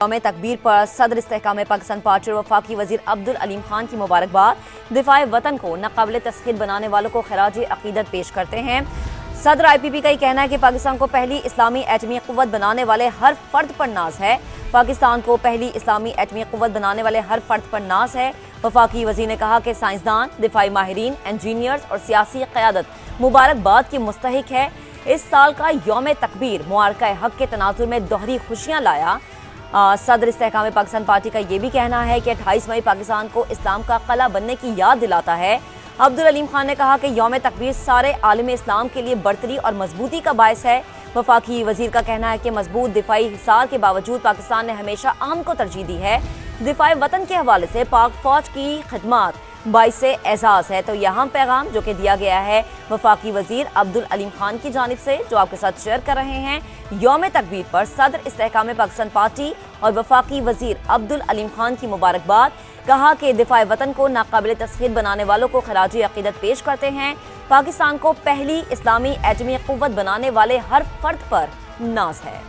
यौम तकबीर पर सदर इस्तेहकाम पाकिस्तान पार्टी और वफाकी वजीर अब्दुल अलीम खान की मुबारकबाद। दिफाए वतन को नाकाबिल तस्खीर बनाने वालों को खराज अकीदत पेश करते हैं। सदर IPP का ही कहना है कि पाकिस्तान को पहली इस्लामी एटमी क़ुव्वत बनाने वाले हर फर्द पर नाज है। पाकिस्तान को पहली इस्लामी एटमी क़ुव्वत बनाने वाले हर फर्द पर नाज है। वफाकी वजीर ने कहा कि साइंसदान, दिफाई माहिरीन, इंजीनियर्स और सियासी क़यादत मुबारकबाद की मुस्तहिक है। इस साल का यौम तकबीर मुआरका हक के तनाजुर में दोहरी खुशियाँ लाया। सदर इस्तेहकाम पाकिस्तान पार्टी का ये भी कहना है कि 28 मई पाकिस्तान को इस्लाम का कला बनने की याद दिलाता है। अब्दुल अलीम खान ने कहा कि यौम तकबीर सारे आलम इस्लाम के लिए बढ़तरी और मजबूती का बायस है। वफाकी वजीर का कहना है कि मजबूत दिफाई हिसार के बावजूद पाकिस्तान ने हमेशा अमन को तरजीह दी है। दिफाई वतन के हवाले से पाक फौज की खिदमत बाइसे एजाज़ है। तो यहाँ पैगाम जो कि दिया गया है वफाकी वजीर अब्दुल अलीम खान की जानिब से, जो आपके साथ शेयर कर रहे हैं। यौम तकबीर पर सदर इस्तेहकाम पाकिस्तान पार्टी और वफाकी वजीर अब्दुल अलीम खान की मुबारकबाद। कहा कि दिफाए वतन को नाकाबिल तस्खीर बनाने वालों को खराजी अकीदत पेश करते हैं। पाकिस्तान को पहली इस्लामी एटमी क़ुव्वत बनाने वाले हर फर्द पर नाज है।